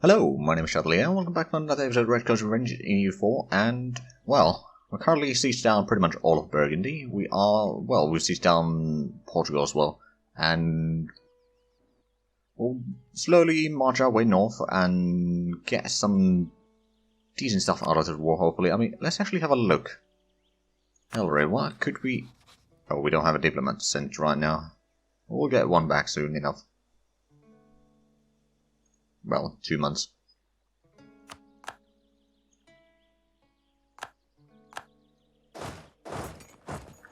Hello, my name is Zhatelier, and welcome back to another episode of Redcoat Revenge in EU4, and, well, we're currently sieged down pretty much all of Burgundy. We've sieged down Portugal as well, and we'll slowly march our way north and get some decent stuff out of the war, hopefully. I mean, let's actually have a look. Zhatelier, what could we... Oh, we don't have a diplomat sent right now. We'll get one back soon enough. Well, 2 months.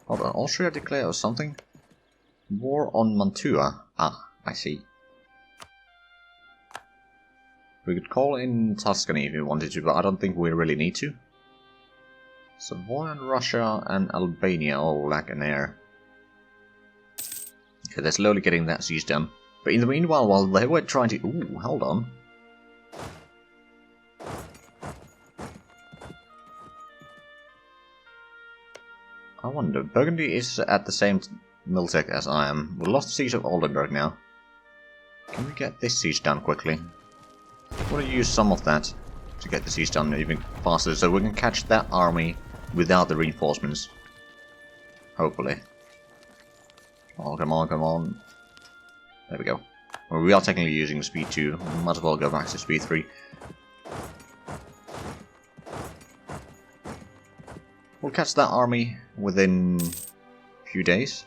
Hold on, Austria declared something? War on Mantua. Ah, I see. We could call in Tuscany if we wanted to, but I don't think we really need to. Savoy and Russia and Albania all lack an heir. Okay, they're slowly getting that siege done. But in the meanwhile, while they were trying to... Ooh, hold on. I wonder, Burgundy is at the same militech as I am. We lost the siege of Oldenburg now. Can we get this siege done quickly? I want to use some of that to get the siege done even faster, so we can catch that army without the reinforcements. Hopefully. Oh, come on, come on. There we go. Well, we are technically using speed 2. Might as well go back to speed 3. We'll catch that army within a few days.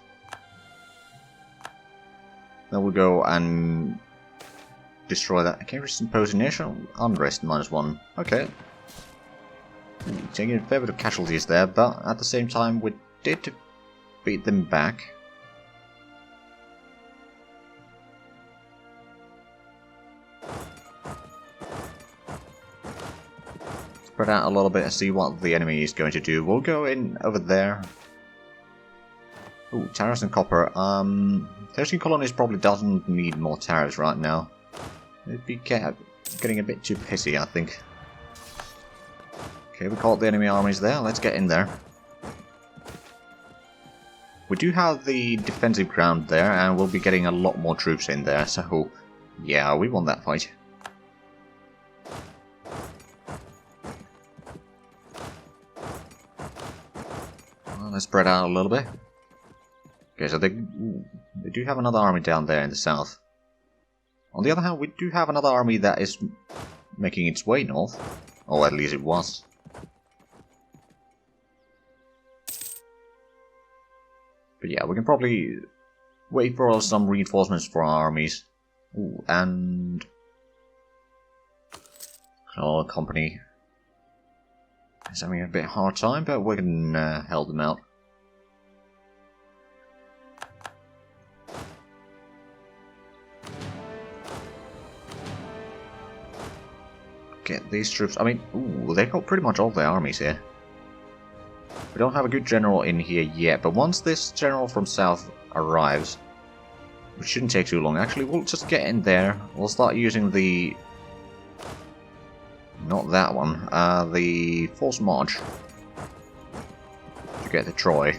Then we'll go and destroy that. Can we just impose initial unrest -1? Okay. Taking a fair bit of casualties there, but at the same time we did beat them back. Spread out a little bit and see what the enemy is going to do. We'll go in over there. Ooh, tariffs and copper. 13 colonies probably doesn't need more tariffs right now. It'd be getting a bit too pissy, I think. Okay, we caught the enemy armies there. Let's get in there. We do have the defensive ground there, and we'll be getting a lot more troops in there, so yeah, we won that fight. Let's spread out a little bit. Okay, so they do have another army down there in the south. On the other hand, we do have another army that is making its way north. Or at least it was. But yeah, we can probably wait for some reinforcements for our armies. Ooh, and... Our company is having a bit hard time, but we can help them out. Get these troops. I mean, ooh, they've got pretty much all their armies here. We don't have a good general in here yet, but once this general from south arrives, which shouldn't take too long. Actually, we'll just get in there. We'll start using the... Not that one. The forced march to get to Troy.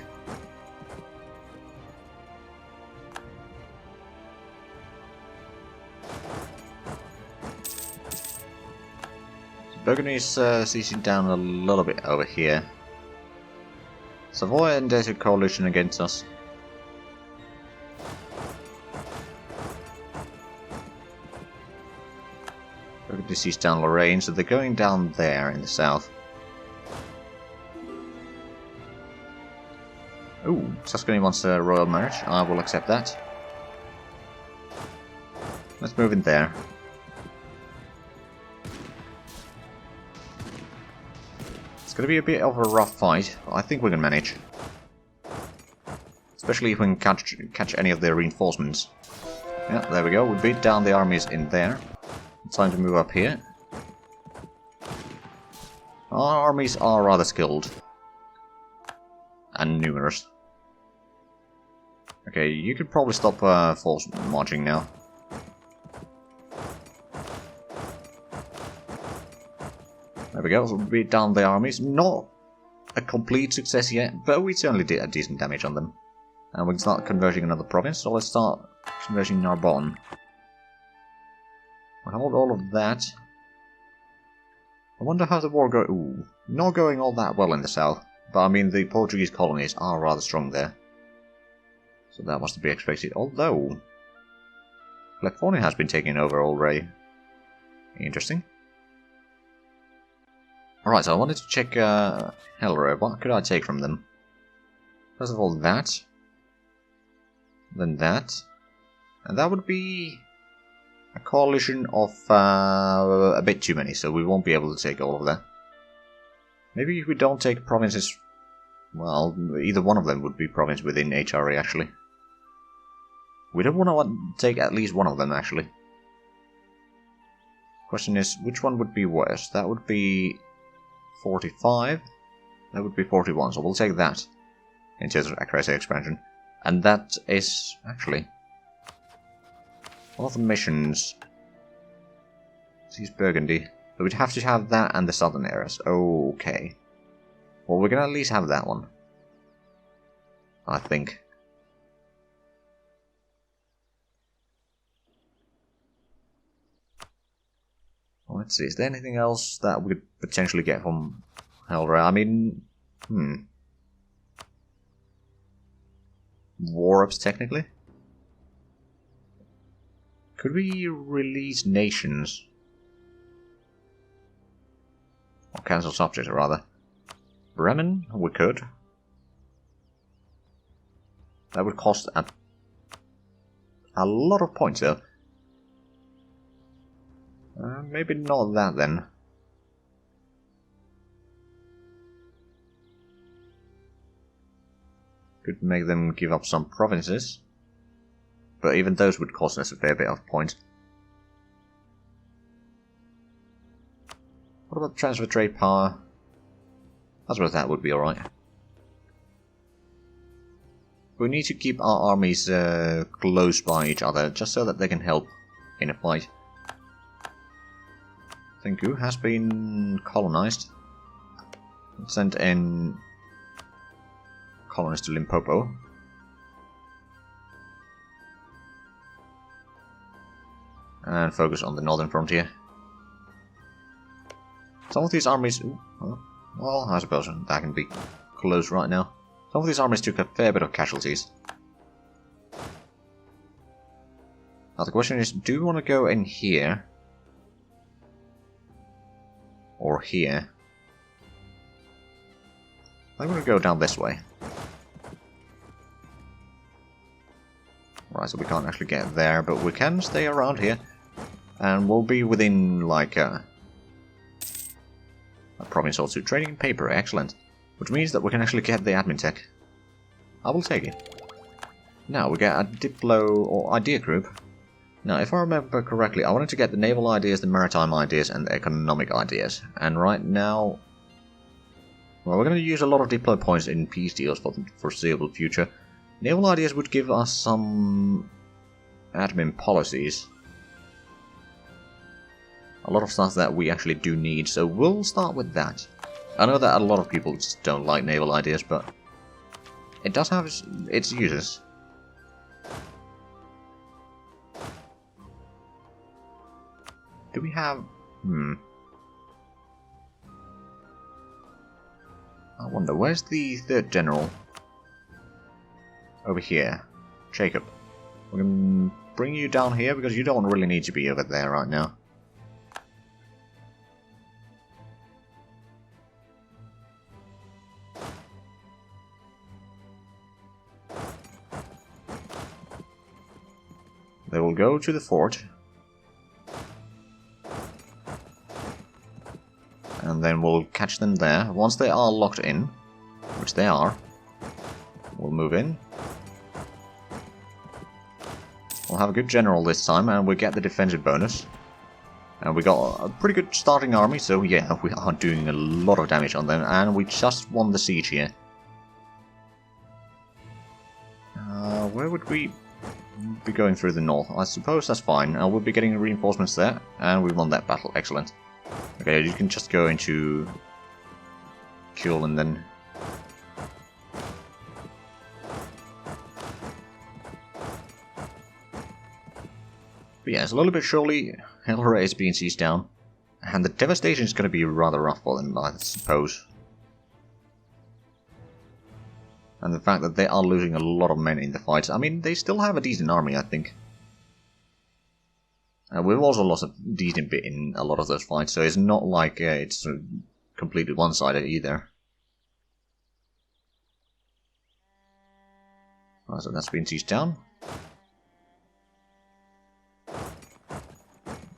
Burgundy is sieging down a little bit over here. Savoy and there's a coalition against us. Burgundy siege down Lorraine, so they're going down there in the south. Ooh, Tuscany wants a royal marriage. I will accept that. Let's move in there. It's going to be a bit of a rough fight, but I think we can manage. Especially if we can catch any of their reinforcements. Yeah, there we go. We beat down the armies in there. It's time to move up here. Our armies are rather skilled. And numerous. Okay, you could probably stop force marching now. There we go, so we beat down the armies. Not a complete success yet, but we certainly did a decent damage on them. And we can start converting another province, so let's start converting Narbonne. We'll hold all of that. I wonder how the war go. Ooh, not going all that well in the south. But I mean, the Portuguese colonies are rather strong there. So that was to be expected. Although, California has been taken over already. Interesting. Alright, so I wanted to check Zhatelier. What could I take from them? First of all, that. Then that. And that would be a coalition of a bit too many, so we won't be able to take all of that. Maybe if we don't take provinces... Well, either one of them would be province within HRA, actually. We don't want to take at least one of them, actually. Question is, which one would be worse? That would be 45. That would be 41, so we'll take that in terms of accuracy expansion. And that is, actually, one of the missions. Seize Burgundy. So we'd have to have that and the southern areas. Okay. Well, we're gonna at least have that one. I think. Well, let's see, is there anything else that we could potentially get from Zhatelier? I mean, war-ups, technically? Could we release nations? Or cancel subjects, rather. Bremen? We could. That would cost a lot of points, though. Maybe not that, then. Could make them give up some provinces. But even those would cost us a fair bit of points. What about transfer trade power? I suppose that would be alright. We need to keep our armies close by each other, just so that they can help in a fight. Thanku has been colonized. Sent in colonies to Limpopo. And focus on the northern frontier. Some of these armies... well, I suppose that can be close right now. Some of these armies took a fair bit of casualties. Now the question is, do we want to go in here? Or here? I'm going to go down this way. Right, so we can't actually get there, but we can stay around here. And we'll be within, like, a province or two. Trading in paper, excellent. Which means that we can actually get the admin tech. I will take it. Now, we get a Diplo or idea group. Now, if I remember correctly, I wanted to get the naval ideas, the maritime ideas, and the economic ideas. And right now... well, we're going to use a lot of Diplo points in peace deals for the foreseeable future. Naval ideas would give us some admin policies. A lot of stuff that we actually do need, so we'll start with that. I know that a lot of people just don't like naval ideas, but it does have its uses. Do we have... I wonder, where's the third general? Over here. Jacob. We're going to bring you down here because you don't really need to be over there right now. They will go to the fort. And then we'll catch them there. Once they are locked in, which they are, we'll move in. We'll have a good general this time, and we get the defensive bonus. And we got a pretty good starting army, so yeah, we are doing a lot of damage on them, and we just won the siege here. Where would we be going through the north? I suppose that's fine. We'll be getting reinforcements there, and we won that battle. Excellent. Okay, you can just go into Kiel and then... but yeah, slowly but surely, Zhatelier is being seized down. And the devastation is going to be rather rough for them, I suppose. And the fact that they are losing a lot of men in the fights. I mean, they still have a decent army, I think. We've also lost a decent bit in a lot of those fights, so it's not like it's completely one-sided either. Right, so that's been sieged down.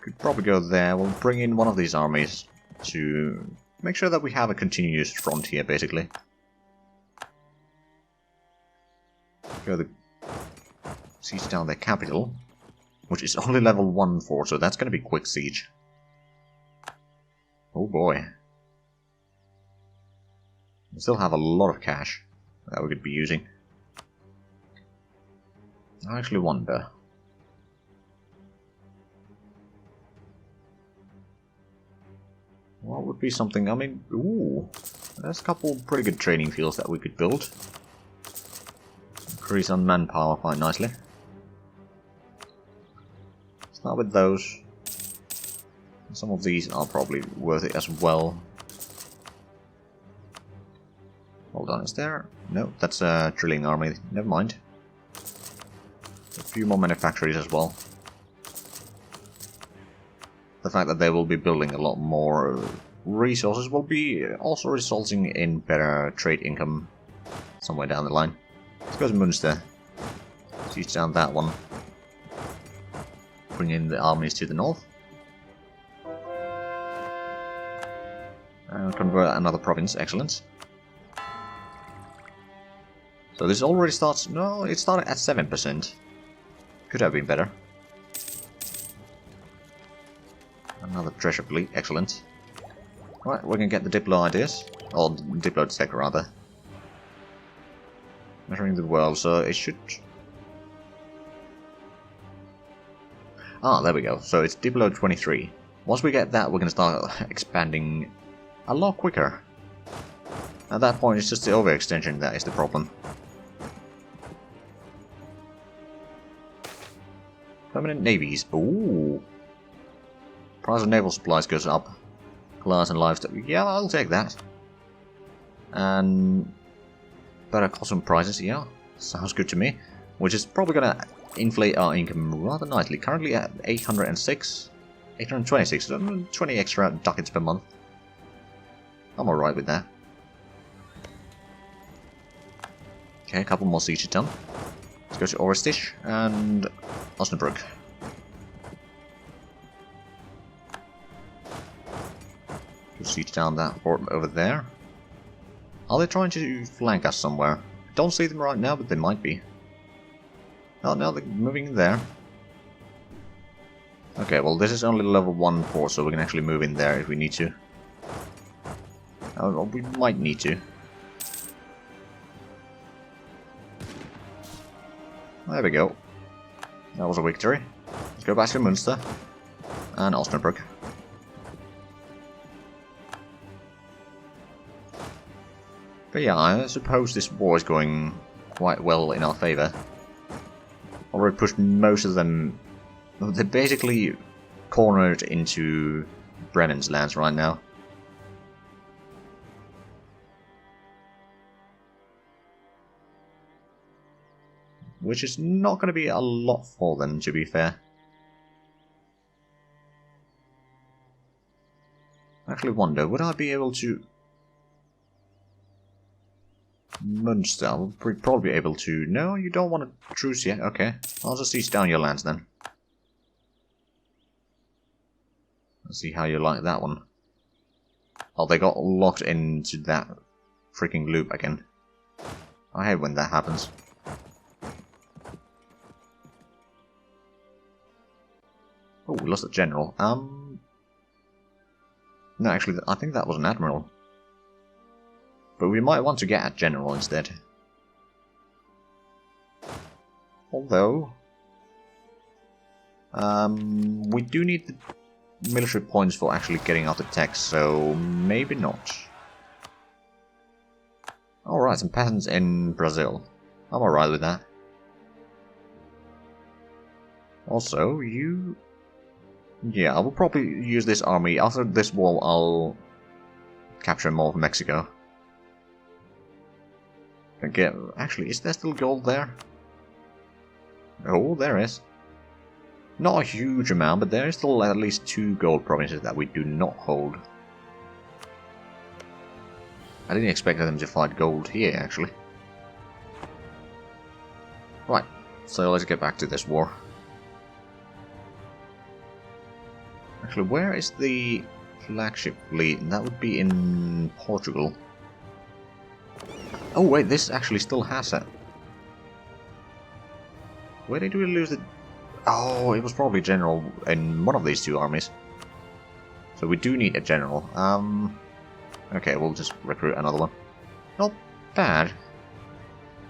Could probably go there. We'll bring in one of these armies to make sure that we have a continuous front here, basically. Go to siege down their capital, which is only level 1 fort, so that's going to be quick siege. Oh boy. We still have a lot of cash that we could be using. I actually wonder. What would be something, I mean, ooh, there's a couple pretty good training fields that we could build. Increase on manpower quite nicely. Start with those. Some of these are probably worth it as well. Hold on, is there? No, that's a drilling army, never mind. A few more manufactories as well. The fact that they will be building a lot more resources will be also resulting in better trade income somewhere down the line. Let's go to Munster. Siege down that one. Bring in the armies to the north. And convert another province, excellent. So this already starts, no, it started at 7%. Could have been better. Another treasure fleet, excellent. Right, we can get the Diplo ideas. Or Diplo tech, rather. Measuring the world, so it should... Ah, there we go. So it's Diplo 23. Once we get that, we're going to start expanding a lot quicker. At that point, it's just the overextension that is the problem. Permanent navies. Ooh. Price of naval supplies goes up. Class and livestock. Yeah, I'll take that. And better custom prices. Yeah, sounds good to me. Which is probably gonna inflate our income rather nicely. Currently at 806, 826. 20 extra ducats per month. I'm alright with that. Okay, a couple more sieges done. Let's go to Orestish and Osnabrück. Siege down that fort over there. Are they trying to flank us somewhere? Don't see them right now, but they might be. Oh no, they're moving in there. Okay, well this is only level 1 fort, so we can actually move in there if we need to. Oh, we might need to. There we go. That was a victory. Let's go back to Münster and Osnabrück. But yeah, I suppose this war is going quite well in our favour. Already pushed most of them... They're basically cornered into Brennan's lands right now. Which is not going to be a lot for them, to be fair. I actually wonder, would I be able to... Munster, we'll probably be able to... No, you don't want a truce yet? Okay. I'll just siege down your lands then. Let's see how you like that one. Oh, they got locked into that freaking loop again. I hate when that happens. Oh, we lost a general. No, actually, I think that was an admiral. But we might want to get a general instead. Although... we do need the military points for actually getting out the tech, so maybe not. Alright, some peasants in Brazil. I'm alright with that. Also, you... Yeah, I will probably use this army. After this war, I'll capture more of Mexico. Again, actually, is there still gold there? Oh, there is. Not a huge amount, but there is still at least 2 gold provinces that we do not hold. I didn't expect them to find gold here, actually. Right, so let's get back to this war. Actually, where is the flagship fleet? That would be in Portugal. Oh wait, this actually still has it. Where did we lose it? Oh, it was probably general in one of these 2 armies. So we do need a general. Okay, we'll just recruit another one. Not bad.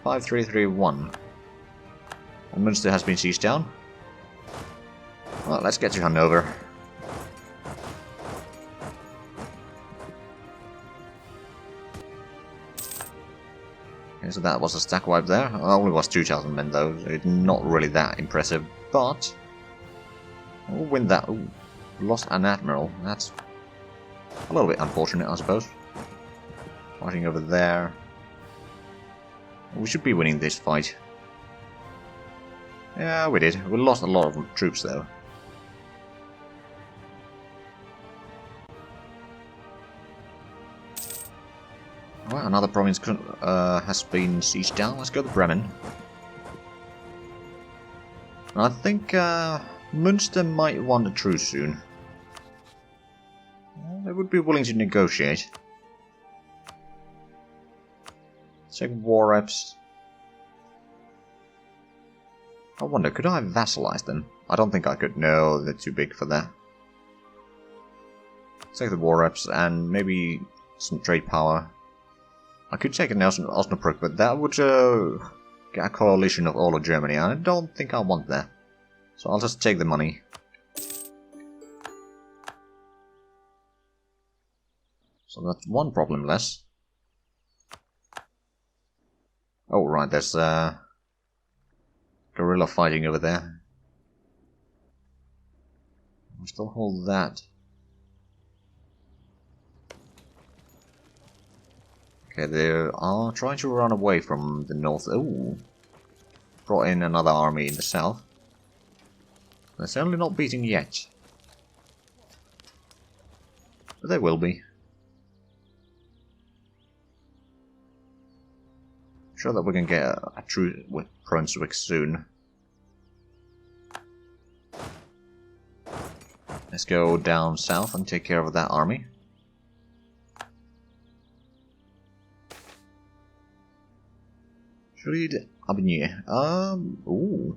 5331. And Munster has been sieged down. Well, let's get to Hanover. Okay, so that was a stack wipe there. It only was 2,000 men though, so it's not really that impressive. But we'll win that. Ooh, lost an admiral. That's a little bit unfortunate, I suppose. Fighting over there. We should be winning this fight. Yeah, we did. We lost a lot of troops though. Well, another province has been sieged down. Let's go to Bremen. I think Munster might want a truce soon. Well, they would be willing to negotiate. Check war reps. I wonder, could I vassalize them? I don't think I could. No, they're too big for that. Take the war reps and maybe some trade power. I could take a Osnabrück, but that would get a coalition of all of Germany, and I don't think I want that. So I'll just take the money. So that's one problem less. Oh right, there's guerrilla fighting over there. We still hold that. Okay, they are trying to run away from the north. Ooh. Brought in another army in the south. They're certainly not beating yet. But they will be. I'm sure that we can get a truce with Brunswick soon. Let's go down south and take care of that army. Fried Abnier. Ooh.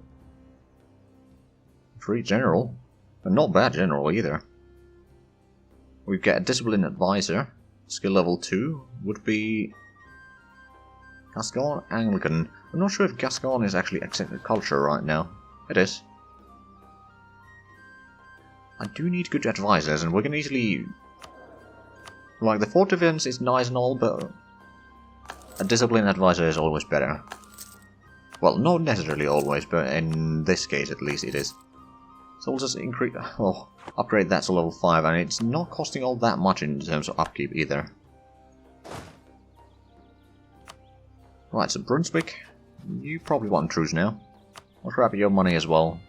Free general. But not bad general either. We get a disciplined advisor. Skill level 2 would be Gascon Anglican. I'm not sure if Gascon is actually accepted culture right now. It is. I do need good advisors, and we can easily... Like, the fort defense is nice and all, but a disciplined advisor is always better. Well, not necessarily always, but in this case at least it is. So we'll just increase... Oh, upgrade that to level 5, and it's not costing all that much in terms of upkeep either. Right, so Brunswick, you probably want truce now. I'll grab your money as well.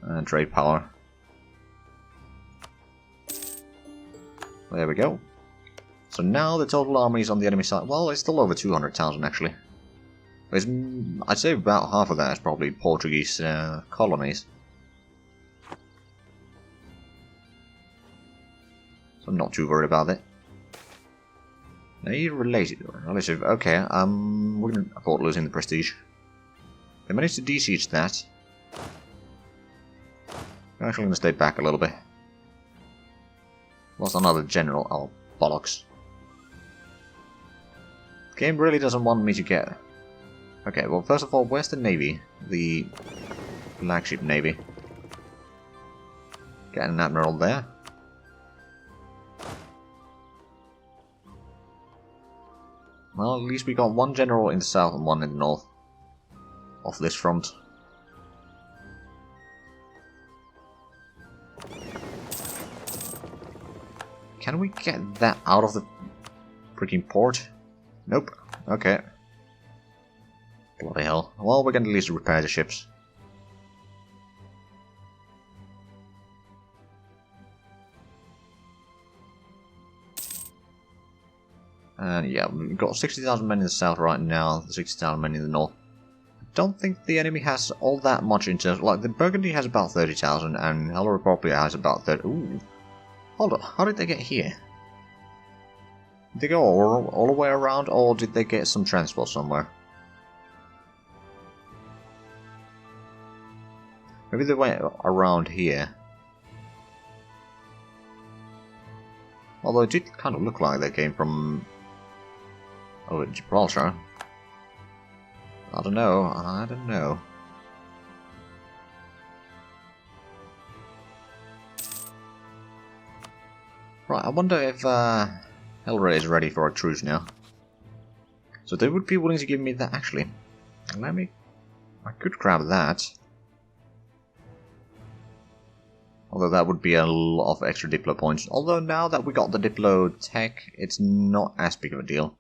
And trade power. There we go. So now the total army is on the enemy side. Well, it's still over 200,000 actually. It's, I'd say about half of that is probably Portuguese colonies. So I'm not too worried about it. Are you related? Relative? Okay, we're gonna afford losing the prestige. They managed to de-siege that. I'm actually gonna stay back a little bit. Lost another general. Oh, bollocks. The game really doesn't want me to get... Okay, well first of all, where's the navy? The flagship navy. Get an admiral there. Well, at least we got one general in the south and one in the north of this front. Can we get that out of the freaking port? Nope. Okay. Bloody hell. Well, we can at least repair the ships. And yeah, we've got 60,000 men in the south right now, 60,000 men in the north. I don't think the enemy has all that much in terms. Like, the Burgundy has about 30,000, and Hello Republic has about 30. Ooh. Hold on, how did they get here? Did they go all the way around, or did they get some transport somewhere? Maybe they went around here. Although it did kind of look like they came from... Oh, Gibraltar. I don't know, I don't know. Right, I wonder if Hellray is ready for a truce now. So they would be willing to give me that, actually. Let me... I could grab that. Although that would be a lot of extra Diplo points. Although now that we got the Diplo tech, it's not as big of a deal.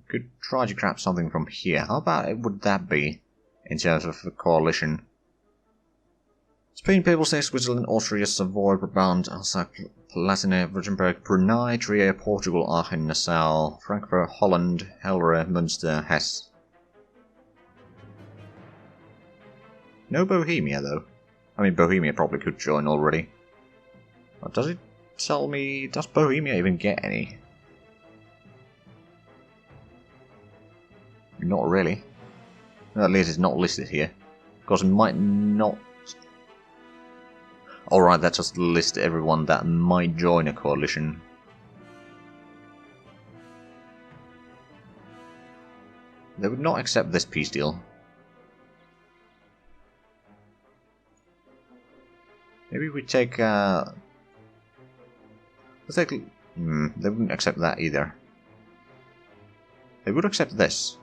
Could try to grab something from here. How about it would that be in terms of a coalition? Spain, Papal States, Switzerland, Austria, Savoy, Brabant, Alsace, Palatinate, Württemberg, Brunei, Trier, Portugal, Aachen, Nassau, Frankfurt, Holland, Helre, Münster, Hesse. No Bohemia though. I mean, Bohemia probably could join already. But does it tell me, does Bohemia even get any? Not really. At least it's not listed here. Because it might not... Alright, that just lists everyone that might join a coalition. They would not accept this peace deal. Maybe we take... let's take... they wouldn't accept that either. They would accept this.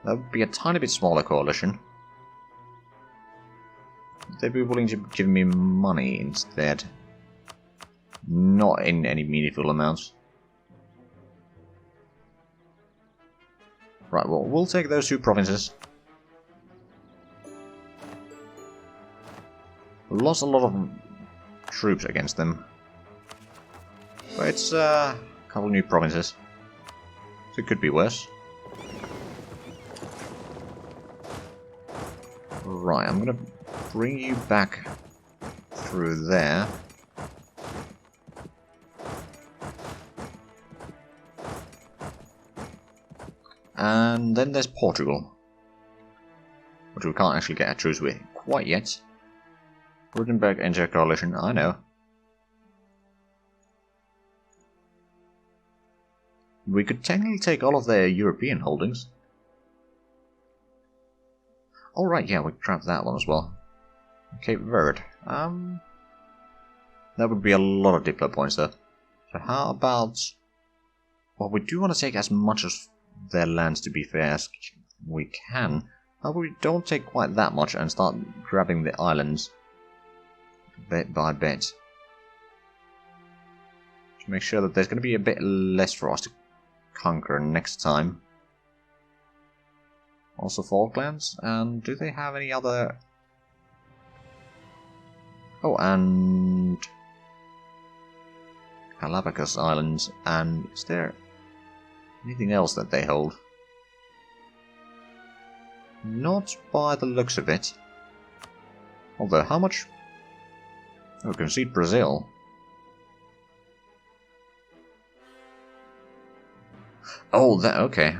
That would be a tiny bit smaller coalition. They'd be willing to give me money instead. Not in any meaningful amounts. Right, well, we'll take those two provinces. We lost a lot of troops against them. But it's a couple new provinces. So it could be worse. Right, I'm gonna bring you back through there. And then there's Portugal, which we can't actually get a truce with quite yet. Württemberg enter coalition, I know. We could technically take all of their European holdings. Alright, yeah, we can grab that one as well. Cape Verde. That would be a lot of Diplo points though. So how about... Well, we do want to take as much of their lands, to be fair, as we can. How about we don't take quite that much and start grabbing the islands bit by bit. To make sure that there's going to be a bit less for us to conquer next time. Also Falklands, and do they have any other... Oh, and... Galapagos Islands, and is there anything else that they hold? Not by the looks of it. Although, how much... Oh, concede Brazil. Oh, that, okay,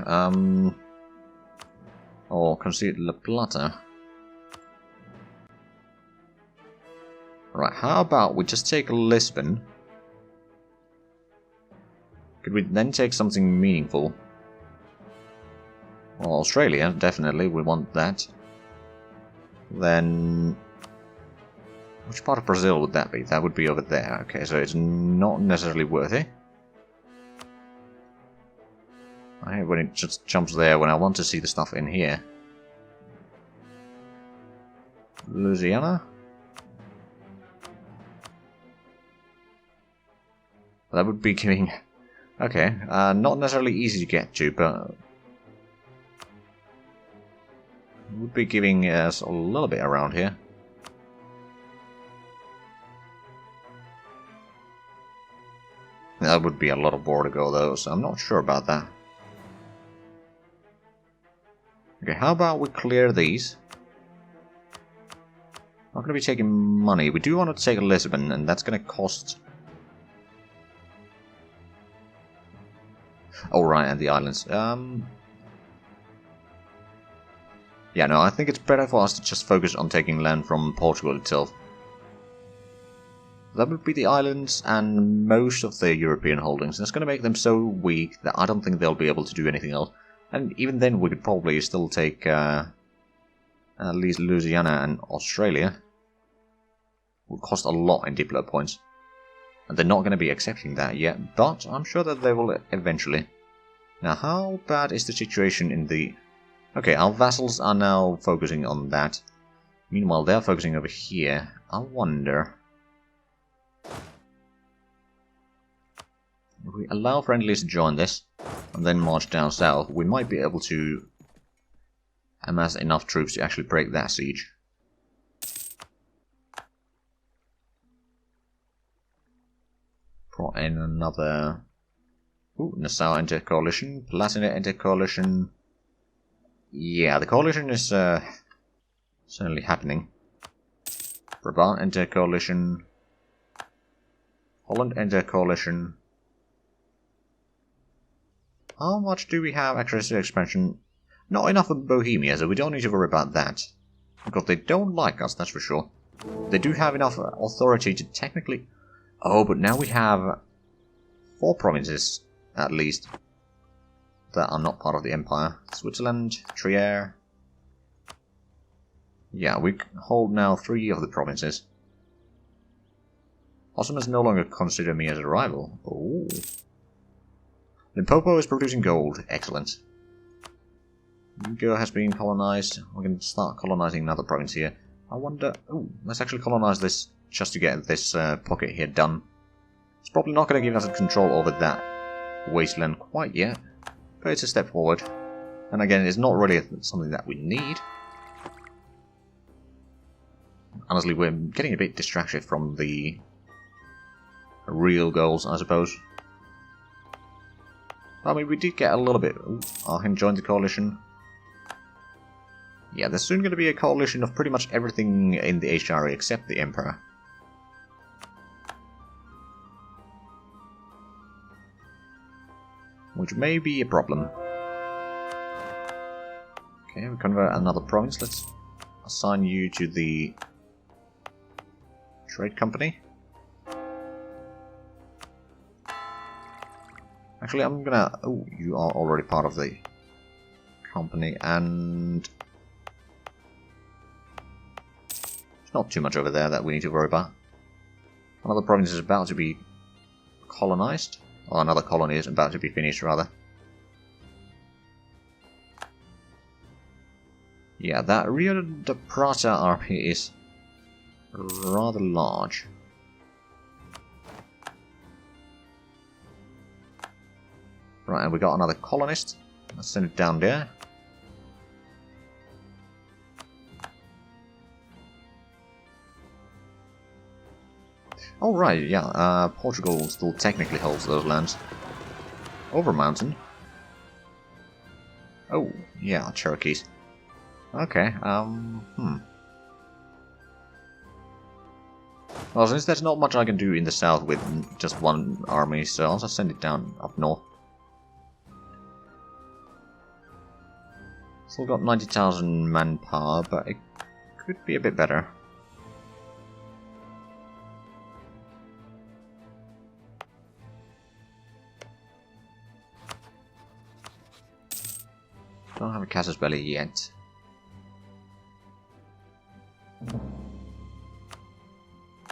or concede La Plata. Right, how about we just take Lisbon? Could we then take something meaningful? Well, Australia, definitely, we want that. Then... Which part of Brazil would that be? That would be over there. Okay, so it's not necessarily worth it. I hate when it just jumps there when I want to see the stuff in here. Louisiana? That would be giving... Okay, not necessarily easy to get to, but... would be giving us a little bit around here. That would be a lot of border go though, so I'm not sure about that. Okay, how about we clear these? Not going to be taking money. We do want to take Lisbon, and that's going to cost... Oh, right, and the islands. Yeah, no, I think it's better for us to just focus on taking land from Portugal itself. That would be the islands and most of the European holdings. That's going to make them so weak that I don't think they'll be able to do anything else. And even then, we could probably still take at least Louisiana and Australia. Will cost a lot in Diplo points. And they're not going to be accepting that yet, but I'm sure that they will eventually. Now, how bad is the situation in the... Okay, our vassals are now focusing on that. Meanwhile, they're focusing over here. I wonder... if we allow friendlies to join this, and then march down south, we might be able to amass enough troops to actually break that siege. Brought in another... Ooh, Nassau enter coalition, Palatinate enter coalition. Yeah, the coalition is certainly happening. Brabant enter coalition. Holland enter coalition. How much do we have access to expansion? Not enough of Bohemia, so we don't need to worry about that. Because they don't like us, that's for sure. They do have enough authority to technically... Oh, but now we have 4 provinces, at least, that are not part of the Empire. Switzerland, Trier... Yeah, we hold now 3 of the provinces. Ottomans no longer consider me as a rival. Oh. Limpopo is producing gold. Excellent. Ugo has been colonized. We can start colonizing another province here. I wonder... Oh, let's actually colonize this just to get this pocket here done. It's probably not going to give us control over that wasteland quite yet, but it's a step forward. And again, it's not really something that we need. Honestly, we're getting a bit distracted from the real goals, I suppose. I mean, we did get a little bit... Ooh, Aachen joined the coalition. Yeah, there's soon going to be a coalition of pretty much everything in the HRE except the Emperor. Which may be a problem. Okay, we convert another province. Let's assign you to the trade company. Actually, I'm gonna... Oh, you are already part of the company, and... there's not too much over there that we need to worry about. Another province is about to be colonized. Or another colony is about to be finished, rather. Yeah, that Rio de Prata army is rather large. Right, and we got another colonist. Let's send it down there. Oh right, yeah, Portugal still technically holds those lands. Over mountain. Oh, yeah, Cherokees. Okay, Well, since there's not much I can do in the south with just one army, so I'll just send it down up north. Still got 90,000 manpower, but it could be a bit better. Don't have a casus belli yet.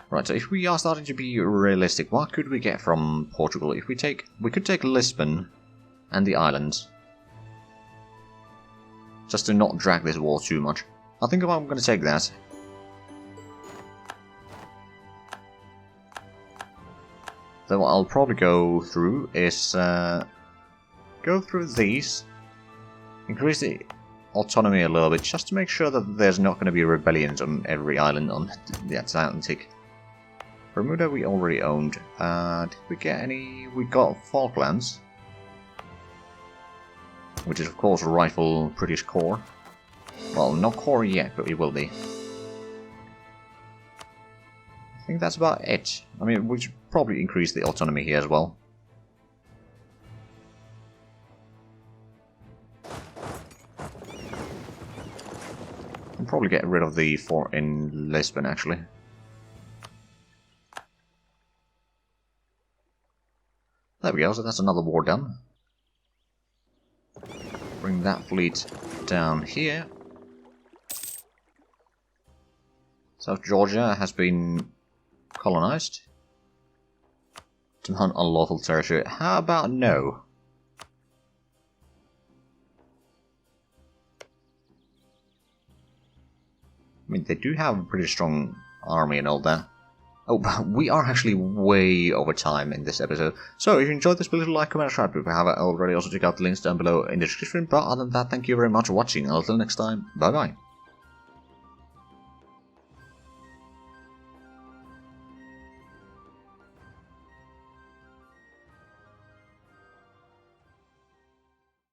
Right, so if we are starting to be realistic, what could we get from Portugal? If we could take Lisbon and the islands. Just to not drag this war too much. I think I'm going to take that. then what I'll probably go through is go through these, increase the autonomy a little bit, just to make sure that there's not going to be rebellions on every island on the Atlantic. Bermuda we already owned. Did we get any? We got Falklands, which is of course a rightful British core. Well, not core yet, but it will be. I think that's about it. I mean, we should probably increase the autonomy here as well. I'll probably get rid of the fort in Lisbon, actually. There we go, so that's another war done. Bring that fleet down here. South Georgia has been colonized. Demand unlawful territory. How about no? I mean, they do have a pretty strong army and all that. Oh, but we are actually way over time in this episode. So, if you enjoyed this, please like, comment, subscribe if you haven't already. Also, check out the links down below in the description. But other than that, thank you very much for watching. Until next time, bye bye.